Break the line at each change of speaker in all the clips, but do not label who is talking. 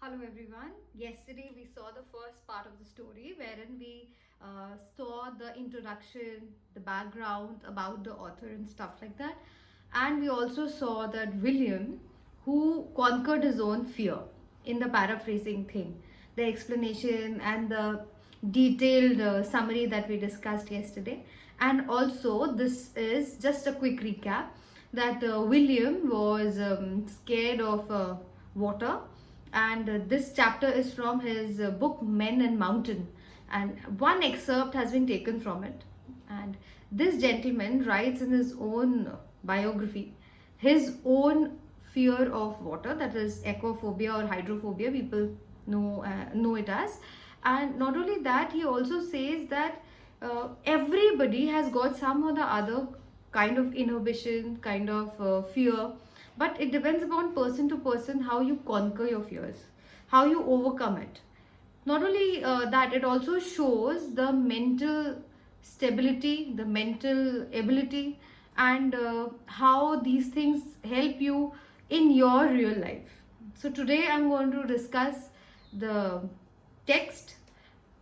Hello everyone. Yesterday we saw the first part of the story wherein we saw the introduction, the background about the author and stuff like that. And we also saw that William, who conquered his own fear in the paraphrasing thing, the explanation and the detailed summary that we discussed yesterday. And also, this is just a quick recap that William was scared of water, and this chapter is from his book Men and Mountain, and one excerpt has been taken from it. And this gentleman writes in his own biography his own fear of water, that is aquaphobia or hydrophobia, people know it as. And not only that, he also says that everybody has got some or the other kind of inhibition, kind of fear, but it depends upon person to person how you conquer your fears, how you overcome it. Not only that, it also shows the mental stability, the mental ability, and how these things help you in your real life. So today I'm going to discuss the text.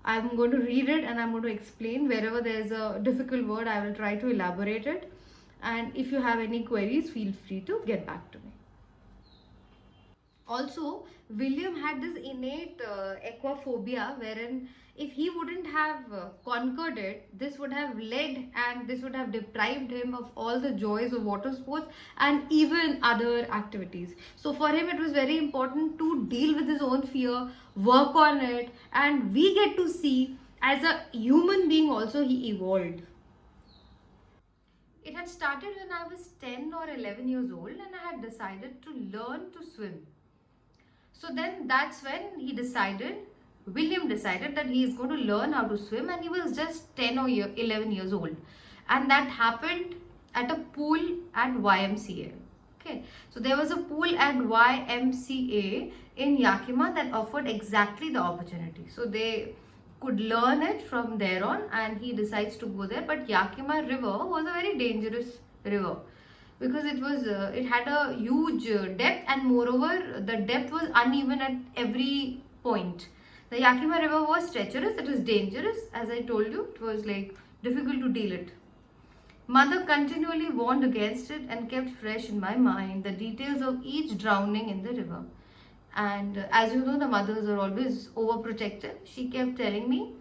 I'm going to read it and I'm going to explain. Wherever there's a difficult word, I will try to elaborate it. And if you have any queries, feel free to get back to me. Also, William had this innate aquaphobia, wherein if he wouldn't have conquered it, this would have led and this would have deprived him of all the joys of water sports and even other activities. So for him, it was very important to deal with his own fear, work on it, and we get to see as a human being also he evolved. It had started when I was 10 or 11 years old and I had decided to learn to swim. So then that's when William decided that he is going to learn how to swim, and he was just 10 or 11 years old. And that happened at a pool at YMCA. Okay, so there was a pool at YMCA in Yakima that offered exactly the opportunity. So they could learn it from there on, and he decides to go there. But Yakima River was a very dangerous river because it had a huge depth, and moreover the depth was uneven at every point. The Yakima River was treacherous, it was dangerous, as I told you. It was like difficult to deal it. Mother continually warned against it and kept fresh in my mind the details of each drowning in the river. And as you know, the mothers are always overprotective. She kept telling me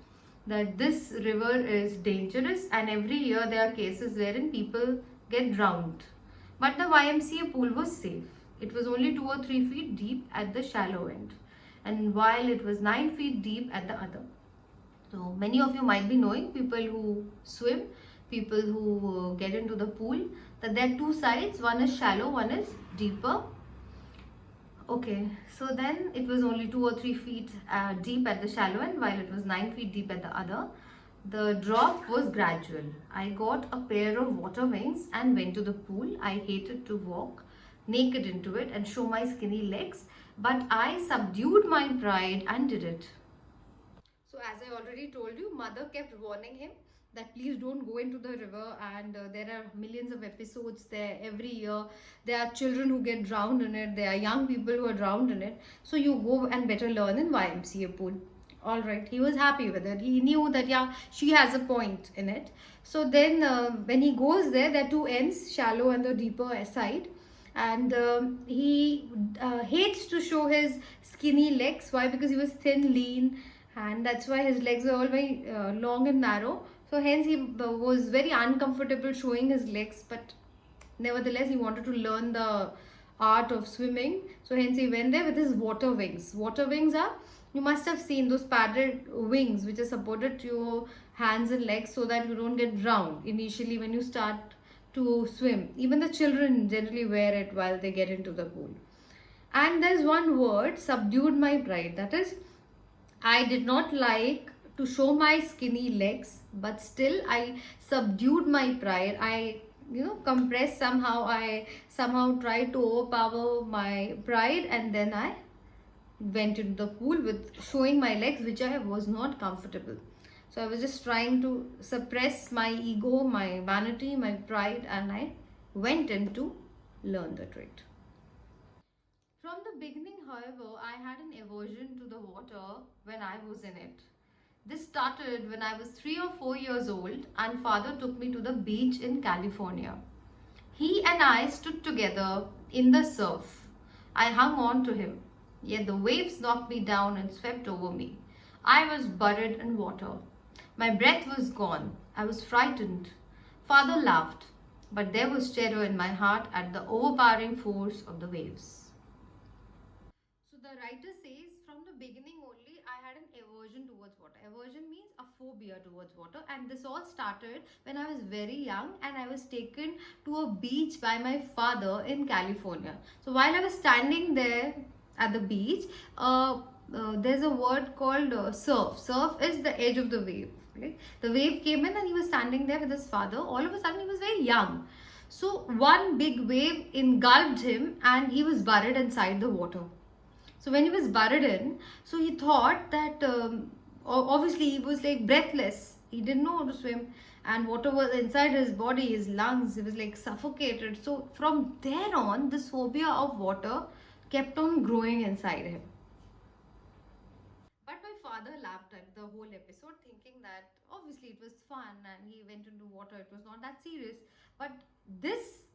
that this river is dangerous, and every year there are cases wherein people get drowned. But the YMCA pool was safe. It was only 2 or 3 feet deep at the shallow end, and while it was 9 feet deep at the other. So many of you might be knowing, people who swim, people who get into the pool, that there are two sides. One is shallow, one is deeper. Okay, so then it was only 2 or 3 feet deep at the shallow end, while it was 9 feet deep at the other. The drop was gradual. I got a pair of water wings and went to the pool. I hated to walk naked into it and show my skinny legs, but I subdued my pride and did it. So as I already told you, mother kept warning him that please don't go into the river, and there are millions of episodes there every year. There are children who get drowned in it, there are young people who are drowned in it, so you go and better learn in YMCA pool. All right, he was happy with it. He knew that yeah, she has a point in it. So then when he goes there are two ends, shallow and the deeper side, and he hates to show his skinny legs. Why? Because he was thin, lean, and that's why his legs were all very long and narrow. So hence he was very uncomfortable showing his legs, but nevertheless he wanted to learn the art of swimming. So hence he went there with his water wings. Water wings are, you must have seen those padded wings which are supported to your hands and legs so that you don't get drowned initially when you start to swim. Even the children generally wear it while they get into the pool. And there's one word, subdued my pride. That is, I did not like to show my skinny legs, but still I subdued my pride. I compressed somehow. I somehow tried to overpower my pride, and then I went into the pool with showing my legs, which I was not comfortable. So I was just trying to suppress my ego, my vanity, my pride, and I went in to learn the trick. From the beginning, however, I had an aversion to the water when I was in it. This started when I was 3 or 4 years old, and father took me to the beach in California. He and I stood together in the surf. I hung on to him, yet the waves knocked me down and swept over me. I was buried in water. My breath was gone. I was frightened. Father laughed, but there was terror in my heart at the overpowering force of the waves. So the writer says from the beginning only I had an aversion towards water. Aversion means a phobia towards water, and this all started when I was very young and I was taken to a beach by my father in California. So while I was standing there at the beach, there's a word called surf. Surf is the edge of the wave. Right? The wave came in and he was standing there with his father. All of a sudden he was very young. So one big wave engulfed him and he was buried inside the water. So when he was buried in, so he thought that obviously he was like breathless. He didn't know how to swim, and water was inside his body, his lungs. He was like suffocated. So from there on, this phobia of water kept on growing inside him. But my father laughed at the whole episode, thinking that obviously it was fun and he went into water. It was not that serious. But this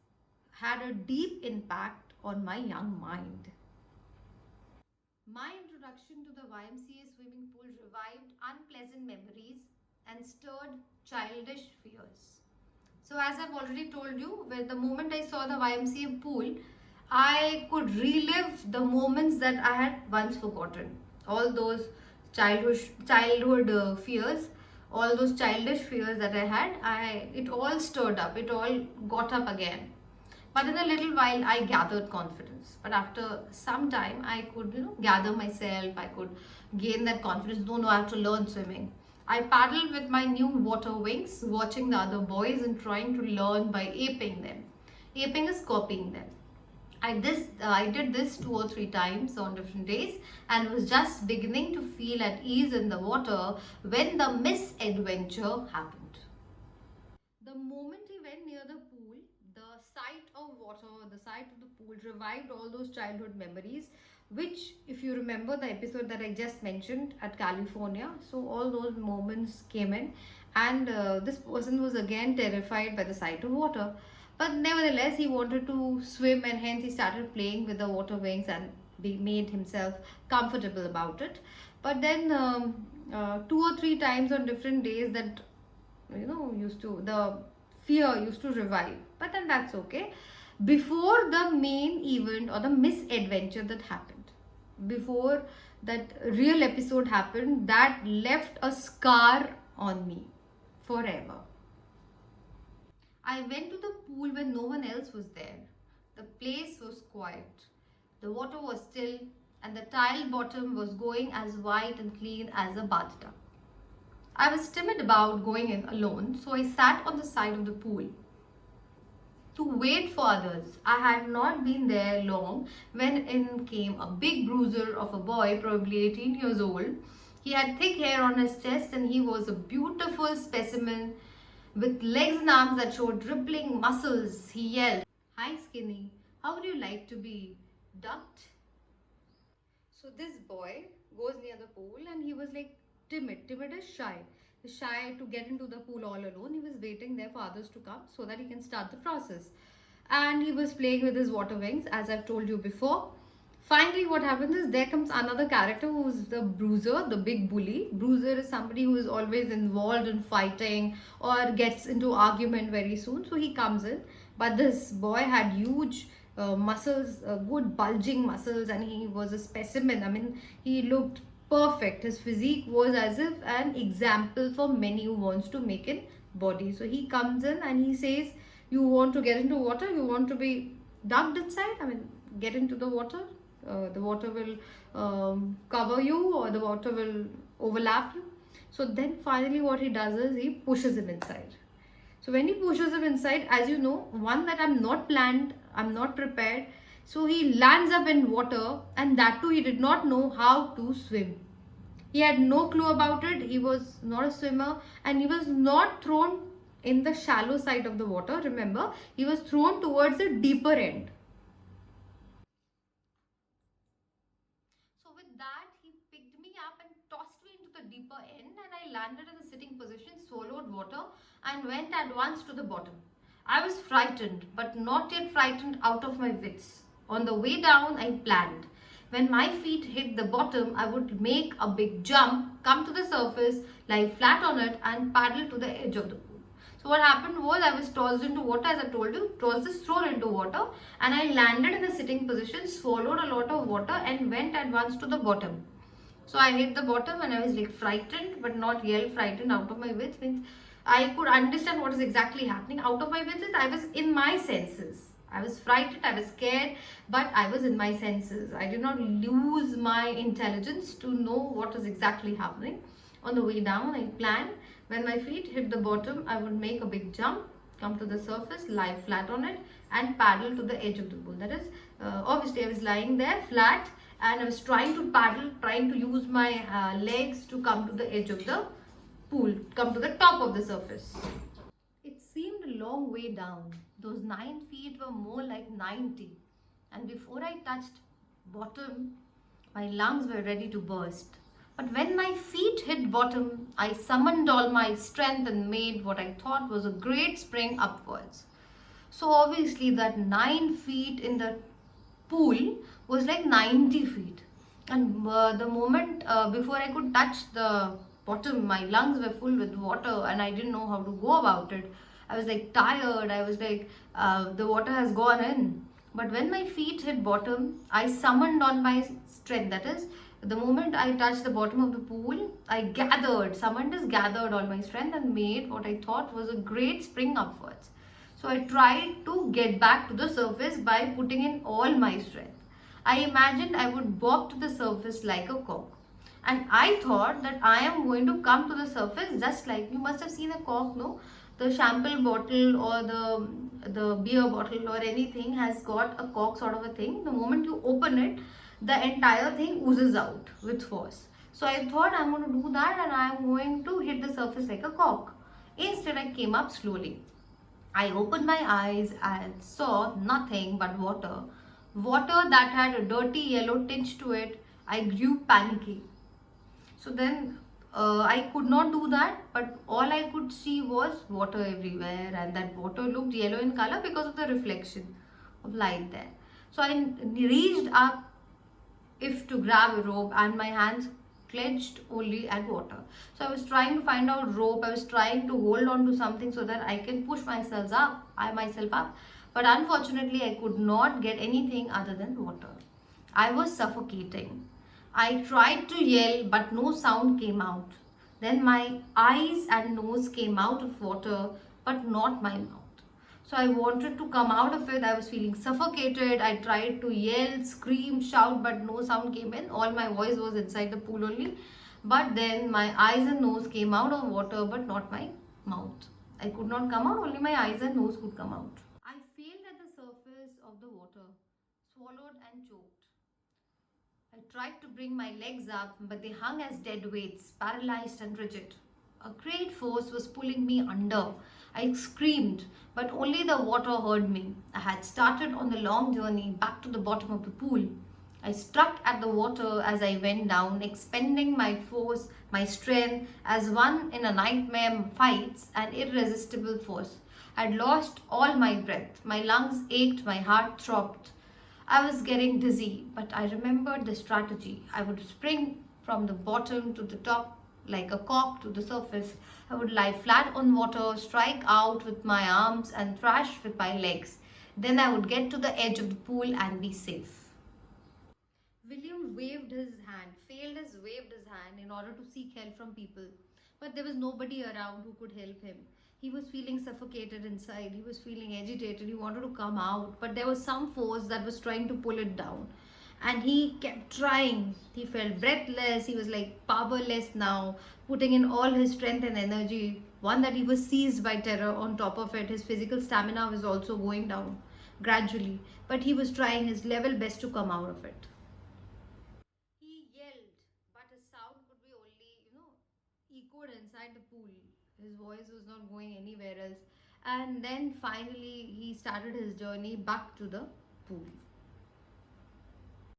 had a deep impact on my young mind. My introduction to the YMCA swimming pool revived unpleasant memories and stirred childish fears. So, as I've already told you, when the moment I saw the YMCA pool, I could relive the moments that I had once forgotten. All those childhood fears, all those childish fears that I had, it all stirred up. It all got up again. But in a little while, I gathered confidence. But after some time, I could, gather myself. I could gain that confidence. No, I have to learn swimming. I paddled with my new water wings, watching the other boys and trying to learn by aping them. Aping is copying them. I did this 2 or 3 times on different days and was just beginning to feel at ease in the water when the misadventure happened. The moment he went near the pool, the sight of water, the sight of the pool revived all those childhood memories, which, if you remember the episode that I just mentioned at California, so all those moments came in, and this person was again terrified by the sight of water. But nevertheless, he wanted to swim, and hence he started playing with the water wings and made himself comfortable about it. But then 2 or 3 times on different days, that the fear used to revive. But then that's okay. Before the main event or the misadventure that happened, before that real episode happened, that left a scar on me forever. I went to the pool when no one else was there. The place was quiet. The water was still, and the tile bottom was going as white and clean as a bathtub. I was timid about going in alone, so I sat on the side of the pool to wait for others. I had not been there long when in came a big bruiser of a boy, probably 18 years old. He had thick hair on his chest and he was a beautiful specimen with legs and arms that showed rippling muscles. He yelled, "Hi skinny, how would you like to be ducked?" So this boy goes near the pool and he was like timid is shy to get into the pool all alone. He was waiting there for others to come so that he can start the process. And he was playing with his water wings, as I've told you before. Finally, what happens is there comes another character who's the bruiser, the big bully. Bruiser is somebody who is always involved in fighting or gets into argument very soon. So he comes in. But this boy had huge muscles, good bulging muscles, and he was a specimen. I mean, he looked perfect. His physique was as if an example for many who wants to make a body. So he comes in and he says, "You want to get into water? You want to be ducked inside? I mean, get into the water. The water will cover you, or the water will overlap you." So then finally what he does is he pushes him inside. So when he pushes him inside, as you know, one that I'm not planned, I'm not prepared. So he lands up in water, and that too he did not know how to swim. He had no clue about it. He was not a swimmer, and he was not thrown in the shallow side of the water. Remember, he was thrown towards the deeper end. up and tossed me into the deeper end, and I landed in the sitting position, swallowed water, and went at once to the bottom. I was frightened, but not yet frightened out of my wits. On the way down, I planned. When my feet hit the bottom, I would make a big jump, come to the surface, lie flat on it, and paddle to the edge of the pool. So what happened was I was tossed into water, as I told you, tossed this thrown into water, and I landed in the sitting position, swallowed a lot of water, and went at once to the bottom. So I hit the bottom and I was like frightened, but not yell frightened out of my wits. Means I could understand what is exactly happening. Out of my wits is I was in my senses. I was frightened, I was scared, but I was in my senses. I did not lose my intelligence to know what is exactly happening. On the way down, I planned. When my feet hit the bottom, I would make a big jump, come to the surface, lie flat on it, and paddle to the edge of the pool. That is, obviously I was lying there flat, and I was trying to paddle, trying to use my legs to come to the edge of the pool, come to the top of the surface. It seemed a long way down. Those 9 feet were more like 90. And before I touched bottom, my lungs were ready to burst. But when my feet hit bottom, I summoned all my strength and made what I thought was a great spring upwards. So obviously that 9 feet in the pool was like 90 feet. And the moment before I could touch the bottom, my lungs were full with water and I didn't know how to go about it. I was like tired. I was like, the water has gone in. But when my feet hit bottom, I summoned on my strength. That is, the moment I touched the bottom of the pool, I gathered all my strength and made what I thought was a great spring upwards. So I tried to get back to the surface by putting in all my strength. I imagined I would bob to the surface like a cork. And I thought that I am going to come to the surface just like, you must have seen a cork, no? The shampoo bottle or the beer bottle or anything has got a cork sort of a thing. The moment you open it, the entire thing oozes out with force. So I thought I'm going to do that and I'm going to hit the surface like a cork. Instead, I came up slowly. I opened my eyes and saw nothing but water. Water that had a dirty yellow tinge to it. I grew panicky. So then I could not do that, but all I could see was water everywhere, and that water looked yellow in color because of the reflection of light there. So I reached up if to grab a rope, and my hands clenched only at water. So I was trying to find out rope. I was trying to hold on to something so that I can push myself up. But unfortunately, I could not get anything other than water. I was suffocating. I tried to yell, but no sound came out. Then my eyes and nose came out of water, but not my mouth. So I wanted to come out of it. I was feeling suffocated. I tried to yell, scream, shout, but no sound came in. All my voice was inside the pool only. But then my eyes and nose came out of water, but not my mouth. I could not come out, only my eyes and nose could come out. I failed at the surface of the water, swallowed and choked. I tried to bring my legs up, but they hung as dead weights, paralyzed and rigid. A great force was pulling me under. I screamed, but only the water heard me. I had started on the long journey back to the bottom of the pool. I struck at the water as I went down, expending my force, my strength, as one in a nightmare fights an irresistible force. I had lost all my breath. My lungs ached, my heart throbbed. I was getting dizzy, but I remembered the strategy. I would spring from the bottom to the top like a cork to the surface. I would lie flat on water, strike out with my arms and thrash with my legs. Then I would get to the edge of the pool and be safe. William waved his hand, waved his hand in order to seek help from people. But there was nobody around who could help him. He was feeling suffocated inside. He was feeling agitated. He wanted to come out. But there was some force that was trying to pull it down. And he kept trying. He felt breathless. He was like powerless now, putting in all his strength and energy. One, that he was seized by terror. On top of it, his physical stamina was also going down gradually. But he was trying his level best to come out of it. He yelled, but his sound could be only, echoed inside the pool. His voice was not going anywhere else. And then finally, he started his journey back to the pool.